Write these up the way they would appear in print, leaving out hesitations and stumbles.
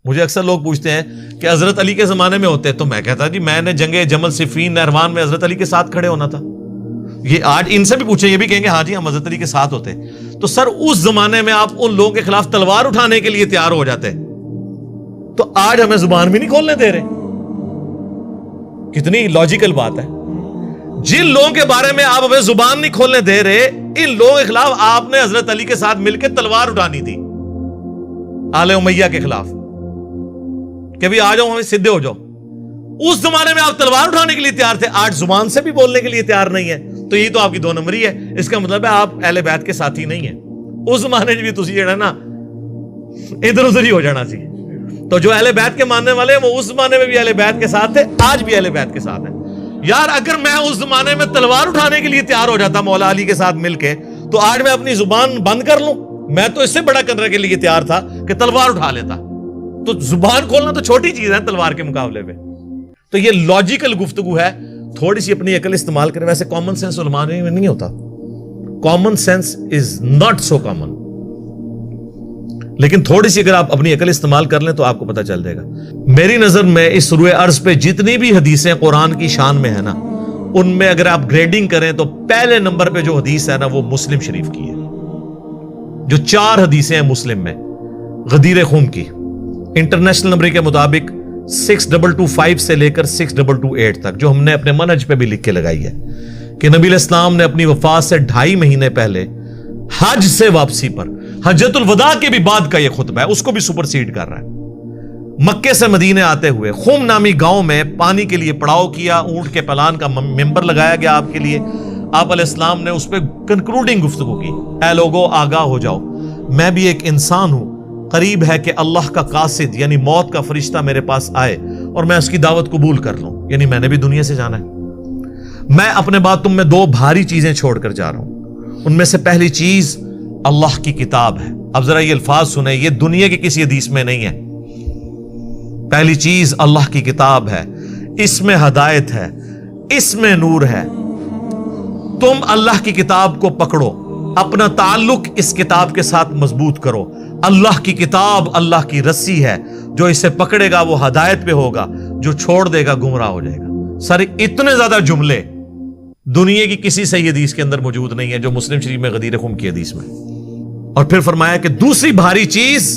مجھے اکثر لوگ پوچھتے ہیں کہ حضرت علی کے زمانے میں ہوتے، تو میں کہتا جی میں نے جنگ جمل صفین نہروان میں حضرت علی کے ساتھ کھڑے ہونا تھا. یہ آج ان سے بھی پوچھیں، یہ بھی کہیں گے ہاں جی ہم حضرت علی کے ساتھ ہوتے. تو سر اس زمانے میں آپ ان لوگوں کے خلاف تلوار اٹھانے کے لیے تیار ہو جاتے، تو آج ہمیں زبان بھی نہیں کھولنے دے رہے. کتنی لاجیکل بات ہے. جن لوگوں کے بارے میں آپ ہمیں زبان نہیں کھولنے دے رہے، ان لوگوں کے خلاف آپ نے حضرت علی کے ساتھ مل کے تلوار اٹھانی تھی آل امیہ کے خلاف، کہ بھی آ جاؤ ہمیں سدھے ہو جاؤ. اس زمانے میں آپ تلوار اٹھانے کے لیے تیار تھے، آج زبان سے بھی بولنے کے لیے تیار نہیں ہے. تو یہ تو آپ کی 2 نمبری ہے. اس کا مطلب ہے آپ اہل بیت کے ساتھی نہیں ہیں. اس زمانے میں بھی تسی جڑا نا ادھر ادھر ہی ہو جانا سی. تو جو اہل بیت کے ماننے والے ہیں وہ اس زمانے میں بھی اہل بیت کے ساتھ تھے، آج بھی اہل بیت کے ساتھ ہیں. یار اگر میں اس زمانے میں تلوار اٹھانے کے لیے تیار ہو جاتا مولا علی کے ساتھ مل کے، تو آج میں اپنی زبان بند کر لوں. میں تو اس سے بڑا کرنے کے لیے تیار تھا کہ تلوار اٹھا لیتا. تو زبان کھولنا تو چھوٹی چیز ہے تلوار کے مقابلے میں. تو یہ لاجیکل گفتگو ہے. تھوڑی سی اپنی عقل استعمال کریں. ویسے کامن سینس علماء میں نہیں ہوتا. Common sense is not so common. لیکن تھوڑی سی اگر آپ اپنی عقل استعمال کر لیں تو آپ کو پتہ چل جائے گا. میری نظر میں اس روئے ارض پہ جتنی بھی حدیثیں قرآن کی شان میں ہے نا، ان میں اگر آپ گریڈنگ کریں تو پہلے نمبر پہ جو حدیث ہے نا وہ مسلم شریف کی ہے. جو 4 حدیثیں ہیں مسلم میں غدیر خون کی، انٹرنیشنل نمبر کے مطابق 6225 سے لے کر 6228 تک، جو ہم نے اپنے منہج پہ بھی لکھ کے لگائی ہے کہ نبی علیہ السلام نے اپنی وفات سے 2.5 مہینے پہلے حج سے واپسی پر، حجۃ الوداع کے بھی بعد کا یہ خطبہ ہے، اس کو بھی سپرسیڈ کر رہا ہے. مکے سے مدینے آتے ہوئے خم نامی گاؤں میں پانی کے لیے پڑاؤ کیا. اونٹ کے پلان کا ممبر لگایا گیا آپ کے لیے. آپ علیہ السلام نے اس پہ کنکلوڈنگ گفتگو کی. اے لوگو آگاہ ہو جاؤ، میں بھی ایک انسان ہوں. قریب ہے کہ اللہ کا قاصد یعنی موت کا فرشتہ میرے پاس آئے اور میں اس کی دعوت قبول کر لوں، یعنی میں نے بھی دنیا سے جانا ہے. میں اپنے بعد تم میں 2 بھاری چیزیں چھوڑ کر جا رہا ہوں. ان میں سے پہلی چیز اللہ کی کتاب ہے. اب ذرا یہ الفاظ سنیں، یہ دنیا کی کسی حدیث میں نہیں ہے. پہلی چیز اللہ کی کتاب ہے، اس میں ہدایت ہے، اس میں نور ہے. تم اللہ کی کتاب کو پکڑو، اپنا تعلق اس کتاب کے ساتھ مضبوط کرو. اللہ کی کتاب اللہ کی رسی ہے، جو اسے پکڑے گا وہ ہدایت پہ ہوگا، جو چھوڑ دے گا گمراہ ہو جائے گا. سارے اتنے زیادہ جملے دنیا کی کسی صحیح حدیث کے اندر موجود نہیں ہے جو مسلم شریف میں غدیر خم کی حدیث میں. اور پھر فرمایا کہ دوسری بھاری چیز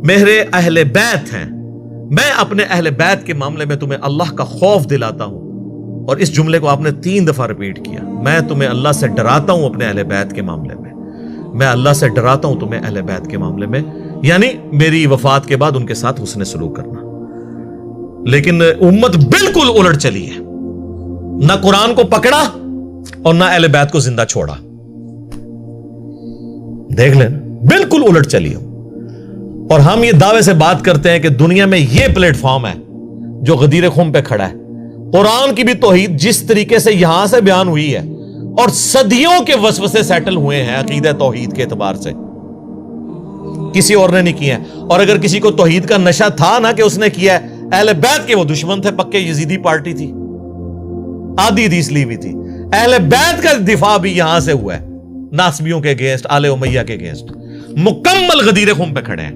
میرے اہل بیت ہیں. میں اپنے اہل بیت کے معاملے میں تمہیں اللہ کا خوف دلاتا ہوں. اور اس جملے کو آپ نے 3 دفعہ ریپیٹ کیا. میں تمہیں اللہ سے ڈراتا ہوں اپنے اہل بیت کے معاملے میں. میں اللہ سے ڈراتا ہوں تمہیں اہل بیت کے معاملے میں، یعنی میری وفات کے بعد ان کے ساتھ حسن سلوک کرنا. لیکن امت بالکل الٹ چلی ہے. نہ قرآن کو پکڑا اور نہ اہل بیت کو زندہ چھوڑا. دیکھ لیں، بالکل الٹ چلی ہو. اور ہم یہ دعوے سے بات کرتے ہیں کہ دنیا میں یہ پلیٹ فارم ہے جو غدیر خم پہ کھڑا ہے. قرآن کی بھی توحید جس طریقے سے یہاں سے بیان ہوئی ہے اور صدیوں کے وسوسے سیٹل ہوئے ہیں عقیدہ توحید کے اعتبار سے، کسی اور نے نہیں کیا. اور اگر کسی کو توحید کا نشہ تھا نا کہ اس نے کیا ہے، اہل بیت کے وہ دشمن تھے، پکے یزیدی پارٹی تھی، آدھی حدیث لی ہوئی تھی. اہل بیت کا دفاع بھی یہاں سے ہوا ہے، ناسبیوں کے اگینسٹ، آل امیہ کے اگینسٹ. مکمل غدیر خم پہ کھڑے ہیں.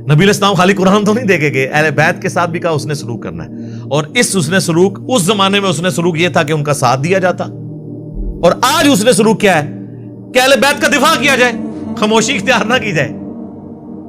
نبی علیہ السلام خالی قرآن تو نہیں دے کے گئے، اہل بیت کے ساتھ بھی کہا اس نے سلوک کرنا ہے. اور اس حسن سلوک، اس زمانے میں حسن سلوک یہ تھا کہ ان کا ساتھ دیا جاتا. اور آج حسن سلوک کیا ہے کہ اہل بیت کا دفاع کیا جائے، خاموشی اختیار نہ کی جائے.